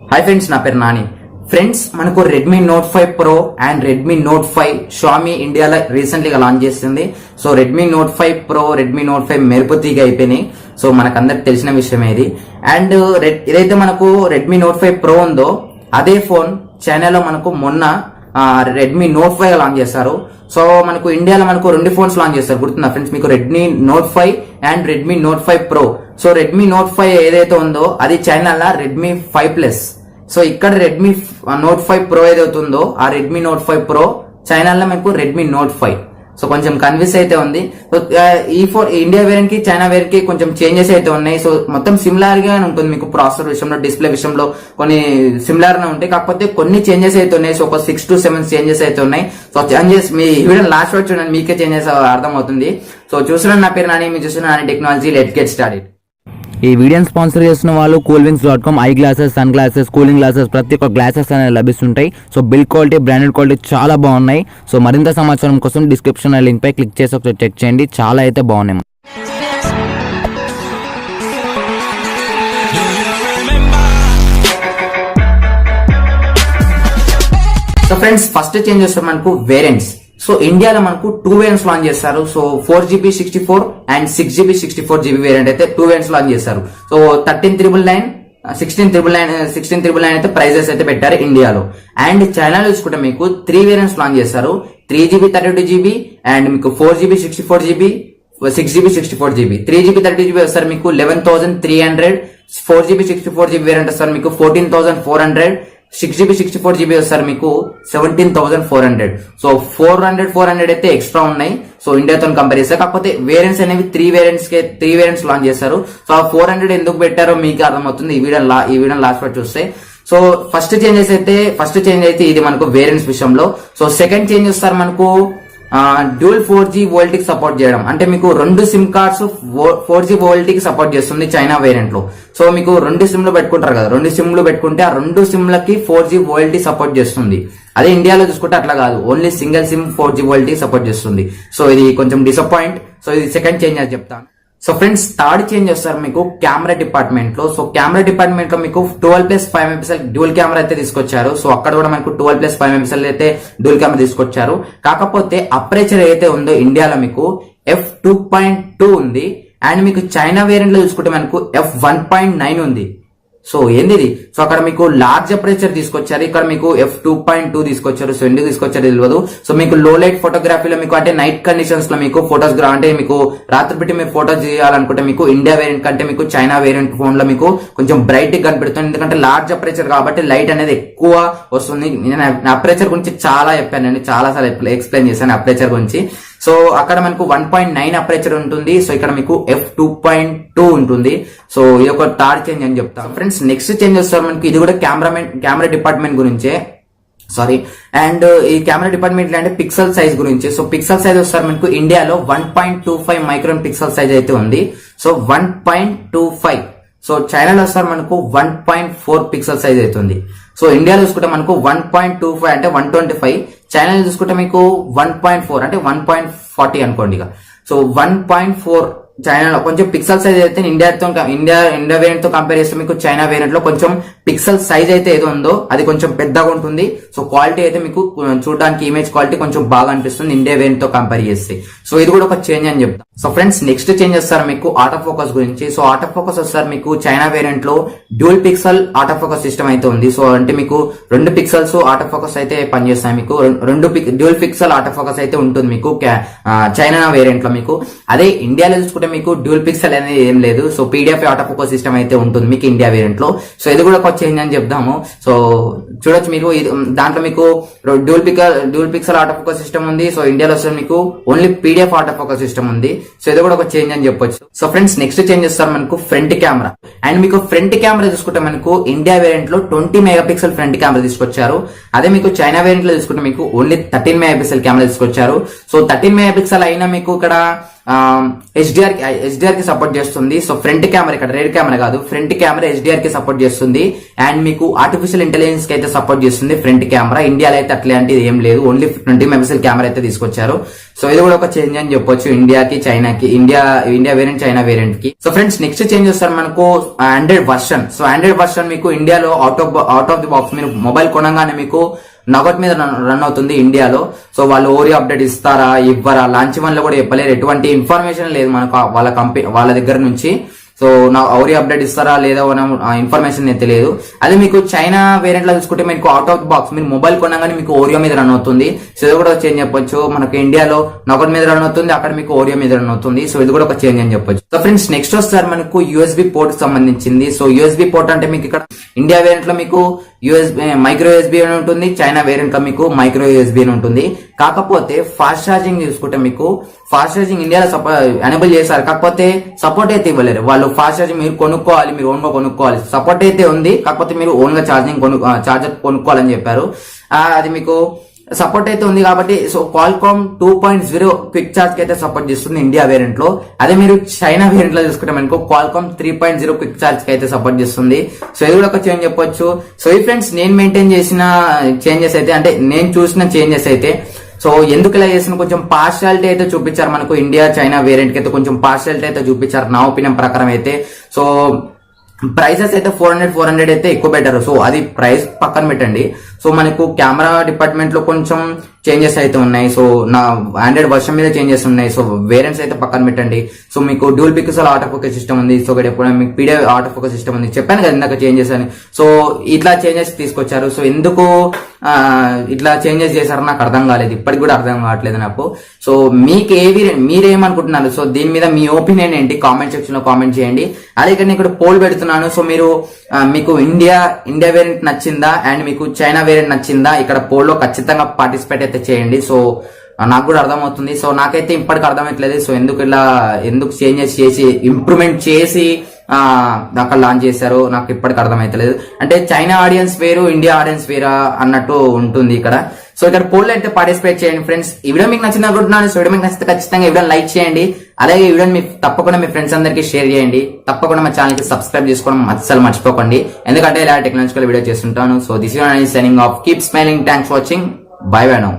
Hi friends, నా పేరు Nani. Friends, మనకు Redmi Note 5 Pro and Redmi Note 5 Xiaomi ఇండియాలో రీసెంట్లీగా లాంచ్ చేసింది. So Redmi Note 5 Pro, Redmi Note 5 మెరుపుతీగా అయిపోయినాయి. సో మనకందరికి తెలిసిన విషయం ఇది. అండ్ ఏదైతే మనకు రెడ్మీ నోట్ 5 ప్రో ఉందో అదే ఫోన్ చైనాలో మనకు మొన్న రెడ్మీ నోట్ 5 లాంచ్ చేశారు. సో మనకు ఇండియాలో మనకు రెండు ఫోన్స్ లాంచ్ చేస్తారు, గుర్తుందా ఫ్రెండ్స్ మీకు? Redmi Note 5 and Redmi Note 5 pro. So Redmi Note 5 ఏదైతే ఉందో అది చైనాలో రెడ్మీ 5+. సో ఇక్కడ రెడ్మీ నోట్ 5 ప్రో ఏదైతుందో ఆ రెడ్మీ నోట్ 5 ప్రో చైనాలో మనకు రెడ్మీ నోట్ 5. సో కొంచెం కన్ఫ్యూజ్ అయితే ఉంది. సో ఈ ఫోన్ ఇండియా వేరియంట్ కి చైనా వేరియంట్ కి కొంచెం చేంజెస్ అయితే ఉన్నాయి. సో మొత్తం సిమిలర్ గా ఉంటుంది మీకు, ప్రాసెసర్ విషయంలో, డిస్ప్లే విషయంలో కొన్ని సిమిలర్ గా ఉంటాయి. కాకపోతే కొన్ని చేంజెస్ అయితే ఉన్నాయి. సో ఒక 6 to 7 చేంజెస్ అయితే ఉన్నాయి. సో చేంజెస్ మీ వీడియో లాస్ట్ వరకు చూడండి, మీకే చేంజెస్ అర్థం అవుతుంది. సో చూస్తున్నాను, నా పేరు నాని, మీరు చూస్తున్న Nani technology. Let's get started. ఈ వీడియోని స్పాన్సర్ చేస్తున్న వాళ్ళు coolwings.com. Eye glasses, sun glasses, cooling glasses, ప్రతి ఒక్క గ్లాసెస్ అనేవి లభిస్తుంటాయి. So build quality, branded quality చాలా బాగున్నాయి. సో మరింత సమాచారం కోసం డిస్క్రిప్షన్ లింక్ పై క్లిక్ చేసి ఒకసారి చెక్ చేయండి, చాలా అయితే బాగున్నాయి. సో ఫ్రెండ్స్, ఫస్ట్ చేంజ్ చేస్తే మనకు వేరియంట్స్. సో ఇండియాలో మనకు 2 వేరియంట్స్ లాంచ్ చేస్తారు. So 4GB 64 and 6GB 64GB variant అయితే 2 వేరియంట్స్ లాంచ్ చేస్తారు. సో 13,999, 16,999 అయితే ప్రైజెస్ అయితే పెట్టారు ఇండియాలో. అండ్ చైనాలో చూసుకుంటే మీకు 3 వేరియంట్స్ లాంచ్ చేస్తారు. 3GB 32GB అండ్ మీకు 4GB 64GB, 6GB 64GB. 3GB 32GB వస్తారు మీకు 11,300. 4GB 64GB వేరియంట్ వస్తారు మీకు 14,400. 6GB 64GB వస్తారు మీకు 17,400. సో 400 అయితే ఎక్స్ట్రా ఉన్నాయి. సో ఇండియాతో కంపేర్ చేస్తే, కాకపోతే వేరియంట్స్ అనేవి 3 వేరియంట్స్ లాంచ్ చేస్తారు. సో ఆ 400 ఎందుకు పెట్టారో మీకు అర్థమవుతుంది ఈ వీడియో లాస్ట్ వరకు చూస్తే. సో ఫస్ట్ చేంజ్ అయితే ఇది మనకు వేరియంట్స్ విషయంలో. సో సెకండ్ చేంజ్ వస్తారు మనకు డ్యూల్ 4G VoLTE కి సపోర్ట్ చేయడం. అంటే మీకు 2 సిమ్ కార్డ్స్ 4G VoLTE కి సపోర్ట్ చేస్తుంది చైనా వేరియంట్ లో. సో మీకు 2 సిమ్లు పెట్టుకుంటారు కదా, 2 సిమ్లు పెట్టుకుంటే ఆ 2 సిమ్లకి 4G VoLTE సపోర్ట్ చేస్తుంది. అదే ఇండియాలో చూసుకుంటే అట్లా కాదు, only single SIM 4G VoLTE support చేస్తుంది. సో ఇది కొంచెం డిసప్పాయింట్. సో ఇది సెకండ్ చేంజ్ అని చెప్తాను. సో ఫ్రెండ్స్, థర్డ్ చేంజ్ వస్తారు మీకు కెమెరా డిపార్ట్మెంట్ లో. సో కెమెరా డిపార్ట్మెంట్ లో మీకు 12+5 MP డ్యూల్ కెమెరా అయితే తీసుకొచ్చారు. సో అక్కడ కూడా మనకు 12+5 MP అయితే డ్యూల్ కెమెరా తీసుకొచ్చారు. కాకపోతే అపరేచర్ ఏదైతే ఉందో ఇండియాలో మీకు f2.2 ఉంది. అండ్ మీకు చైనా వేరియంట్ లో చూసుకుంటే మనకు f1.9 ఉంది. సో ఏంది? సో అక్కడ మీకు లార్జ్ అపరేచర్ తీసుకొచ్చారు, ఇక్కడ మీకు f2.2 తీసుకొచ్చారు. సో ఎందుకు తీసుకొచ్చారు తెలియదు. సో మీకు లో లైట్ ఫోటోగ్రఫీలో మీకు అంటే నైట్ కండిషన్స్ లో మీకు ఫోటోస్ అంటే మీకు రాత్రి పెట్టి మీరు ఫోటోస్ చేయాలనుకుంటే మీకు ఇండియా వేరియంట్ కంటే మీకు చైనా వేరియంట్ ఫోన్ లో మీకు కొంచెం బ్రైట్ గా కనిపెడుతుంది. ఎందుకంటే లార్జ్ అపరేచర్ కాబట్టి లైట్ అనేది ఎక్కువ వస్తుంది. నేను అపరేచర్ గురించి చాలా చెప్పానండి, చాలా సార్లు ఎక్స్ప్లెయిన్ చేశాను అపరేచర్ గురించి. సో అక్కడ మనకు 1.9 అపరేచర్ ఉంటుంది. సో ఇక్కడ మీకు f2.2 ఉంటుంది. సో ఇది ఒక థర్డ్ చేంజ్ అని చెప్తాను. ఫ్రెండ్స్, నెక్స్ట్ చేంజ్ వస్తారు మనకి, ఇది కూడా కెమెరా డిపార్ట్మెంట్ గురించే. అండ్ ఈ కెమెరా డిపార్ట్మెంట్ అంటే పిక్సెల్ సైజ్ గురించి. సో పిక్సెల్ సైజ్ వస్తారు మనకు ఇండియాలో 1.25 మైక్రాన్ పిక్సెల్ సైజ్ అయితే ఉంది. సో 1.25. సో చైనాలో వస్తారు మనకు 1.4 పిక్సెల్ సైజ్ అవుతుంది. సో ఇండియాలో చూసుకుంటే మనకు 1.25 అంటే 125. చైనాలో చూసుకుంటే మీకు 1.4 అంటే 1.40 అనుకోండి. సో 1.4 చైనాలో కొంచెం పిక్సెల్ సైజ్ అయితే ఇండియా వేరియంట్ తో కంపేర్ చేస్తే మీకు చైనా వేరియంట్ లో కొంచెం పిక్సెల్ సైజ్ అయితే ఏదో ఉందో అది కొంచెం పెద్దగా ఉంటుంది. సో క్వాలిటీ అయితే మీకు చూడడానికి ఇమేజ్ క్వాలిటీ కొంచెం బాగా అనిపిస్తుంది ఇండియా వేరియంట్ తో కంపేర్ చేస్తే. సో ఇది కూడా ఒక చేంజ్ అని చెప్తాం. సో ఫ్రెండ్స్, నెక్స్ట్ చేంజ్ వస్తారు మీకు ఆటో ఫోకస్ గురించి. సో ఆటో ఫోకస్ వస్తారు మీకు చైనా వేరియంట్ లో dual pixel auto focus system అయితే ఉంది. సో అంటే మీకు 2 పిక్సెల్స్ ఆటో ఫోకస్ అయితే పనిచేస్తాయి. మీకు 2 డ్యూల్ పిక్సెల్ ఆటో ఫోకస్ అయితే ఉంటుంది మీకు చైనా వేరియంట్ లో. మీకు అదే ఇండియాలో చూసుకుంటే మీకు డ్యూల్ పిక్సెల్ అనేది ఏం లేదు. So PDF auto focus system అయితే ఉంటుంది మీకు ఇండియా వేరియంట్ లో. సో ఇది కూడా ఒక చేంజ్ అని చెప్దాము. సో చూడొచ్చు మీకు దాంట్లో మీకు dual pixel auto focus system ఉంది. సో ఇండియాలో వస్తే మీకు only PDF auto focus system ఉంది. సో ఇది కూడా ఒక చేంజ్ అని చెప్పొచ్చు. సో ఫ్రెండ్స్, నెక్స్ట్ చేంజ్ వస్తారు మనకు ఫ్రంట్ కెమెరా. అండ్ మీకు ఫ్రంట్ కెమెరా చూసుకుంటే మనకు ఇండియా వేరియంట్ లో 20 మెగాపిక్సెల్ ఫ్రంట్ కెమెరా తీసుకొచ్చారు. అదే మీకు చైనా వేరియంట్ లో చూసుకుంటే మీకు ఓన్లీ 13 మెగాపిక్సెల్ కెమెరా తీసుకొచ్చారు. సో 13 మెగాపిక్సెల్ అయినా మీకు ఇక్కడ హెచ్డిఆర్ కి సపోర్ట్ చేస్తుంది. సో ఫ్రంట్ కెమెరా, ఇక్కడ రేర్ కెమెరా కాదు, ఫ్రంట్ కెమెరా హెచ్డిఆర్ కి సపోర్ట్ చేస్తుంది. అండ్ మీకు ఆర్టిఫిషియల్ ఇంటెలిజెన్స్ కి అయితే సపోర్ట్ చేస్తుంది ఫ్రంట్ కెమెరా. ఇండియాలో అయితే అట్లాంటిది ఏం లేదు, ఓన్లీ 20 మెగాపిక్సెల్ కెమెరా అయితే తీసుకొచ్చారు. సో ఇది కూడా ఒక చేంజ్ అని చెప్పొచ్చు ఇండియాకి చైనాకి, ఇండియా వేరియంట్ చైనా వేరియంట్ కి. సో ఫ్రెండ్స్ నెక్స్ట్ చేంజ్ వస్తారు మనకు Android version. So Android version మీకు ఇండియాలో అవుట్ ఆఫ్ ది బాక్స్ మీరు మొబైల్ కొనగానే మీకు నగదు మీద రన్ అవుతుంది ఇండియాలో. సో వాళ్ళు ఓరియో అప్డేట్ ఇస్తారా ఇవ్వరా, లాంచ్ వన్ లో కూడా చెప్పలేరు, ఎటువంటి ఇన్ఫర్మేషన్ లేదు మనకు వాళ్ళ దగ్గర నుంచి. సో నా ఓరియో అప్డేట్ ఇస్తారా లేదా ఇన్ఫర్మేషన్ అయితే లేదు. అదే మీకు చైనా వేరియంట్ లో చూసుకుంటే మీకు అవుట్ ఆఫ్ ది బాక్స్ మీరు మొబైల్ కొనగానే మీకు ఓరియో మీద రన్ అవుతుంది. సో ఇది కూడా చేంజ్ చెప్పొచ్చు. మనకు ఇండియాలో నగదు మీద రన్ అవుతుంది, అక్కడ మీకు ఓరియో మీద రన్ అవుతుంది. సో ఇది కూడా ఒక చేంజ్ అని చెప్పొచ్చు. సో ఫ్రెండ్స్ నెక్స్ట్ వస్తారు మనకు యూఎస్బి పోర్ట్ సంబంధించింది. సో యూఎస్బి పోర్ట్ అంటే మీకు ఇక్కడ ఇండియా వేరియంట్ లో మీకు మైక్రో యూఎస్బి అని ఉంటుంది, చైనా వేరియంట్ లో మీకు మైక్రో యూఎస్బి అని ఉంటుంది. కాకపోతే ఫాస్ట్ ఛార్జింగ్ చూసుకుంటే మీకు ఫాస్ట్ ఛార్జింగ్ ఇండియాలో ఎనేబుల్ చేశారు, కాకపోతే సపోర్ట్ అయితే ఇవ్వలేరు వాళ్ళు. ఫాస్ట్ ఛార్జింగ్ మీరు కొనుక్కోవాలి, మీరు ఓన్ గా కొనుక్కోవాలి. సపోర్ట్ అయితే ఉంది, కాకపోతే మీరు ఓన్ గా ఛార్జర్ కొనుక్కోవాలని చెప్పారు. అది మీకు సపోర్ట్ అయితే ఉంది కాబట్టి. సో క్వాల్కామ్ 2.0 క్విక్ చార్జ్ కి అయితే సపోర్ట్ చేస్తుంది ఇండియా వేరియంట్ లో. అదే మీరు చైనా వేరియంట్ లో చూసుకుంటే మనకు క్వాల్కామ్ 3.0 క్విక్ చార్జ్ కి అయితే సపోర్ట్ చేస్తుంది. సో ఇది కూడా ఒక చేంజ్ చెప్పొచ్చు. సో ఈ ఫ్రెండ్స్ నేను మెయింటైన్ చేసిన చేంజెస్ అయితే, అంటే నేను చూసిన చేంజెస్ అయితే. సో ఎందుకు ఇలా చేసిన కొంచెం పార్షియాలిటీ అయితే చూపించారు మనకు ఇండియా చైనా వేరియంట్ కి అయితే కొంచెం పార్షియాలిటీ అయితే చూపించారు నా ఒపీనియన్ ప్రకారం అయితే. సో ప్రైసెస్ అయితే 400 అయితే ఎక్కువ బెటర్. సో అది ప్రైస్ పక్కన పెట్టండి. సో మనకు కెమెరా డిపార్ట్మెంట్ లో కొంచెం చేంజెస్ అయితే ఉన్నాయి. సో నా ఆండ్రాయిడ్ వర్షన్ మీద చేంజెస్ ఉన్నాయి. సో వేరియంట్స్ అయితే పక్కన పెట్టండి. సో మీకు dual pixel auto focus system ఉంది. సో ఇక్కడ మీకు పీడియో ఆటో ఫోకస్ సిస్టమ్ ఉంది, చెప్పాను కదా ఇందాక చేంజెస్ అని. సో ఇట్లా చేంజెస్ తీసుకొచ్చారు. సో ఎందుకు ఇట్లా చేంజెస్ చేశారు నాకు అర్థం కాలేదు, ఇప్పటికి కూడా అర్థం కావట్లేదు నాకు. సో మీకు మీరేమనుకుంటున్నారు? సో దీని మీద మీ ఒపీనియన్ ఏంటి కామెంట్ సెక్షన్ లో కామెంట్ చేయండి. అలాగే నేను ఇక్కడ పోల్ పెడుతున్నాను. సో మీరు మీకు ఇండియా వేరియంట్ నచ్చిందా అండ్ మీకు చైనా వేరియంట్ నచ్చిందా? ఇక్కడ పోల్ లో ఖచ్చితంగా పార్టిసిపేట్ అయితే చేయండి. సో నాకు కూడా అర్థమవుతుంది. సో నాకైతే ఇప్పటికి అర్థమవుతలేదు. సో ఎందుకు చేంజెస్ చేసి ఇంప్రూవ్మెంట్ చేసి అక్కడ లాంచ్ చేశారు నాకు ఇప్పటికి అర్థమైతలేదు. అంటే చైనా ఆడియన్స్ వేరు, ఇండియా ఆడియన్స్ వేరా అన్నట్టు ఉంటుంది ఇక్కడ. సో ఇక్కడ పోల్ అయితే పార్టిసిపేట్ చేయండి ఫ్రెండ్స్. ఈ వీడియో మీకు నచ్చింది అనుకుంటున్నాను. సో వీడియో మీకు నచ్చితే ఖచ్చితంగా ఈ వీడియో లైక్ చేయండి. అలాగే ఈ వీడియోని మీకు తప్పకుండా మీ ఫ్రెండ్స్ అందరికీ షేర్ చేయండి. తప్పకుండా మా ఛానల్ కి సబ్స్క్రైబ్ చేసుకోవడం అస్సలు మర్చిపోకండి, ఎందుకంటే ఇలా టెక్నాలజికల్ వీడియో చేస్తుంటాను. So this is nice signing off. Keep smiling. Thanks for watching. By by now.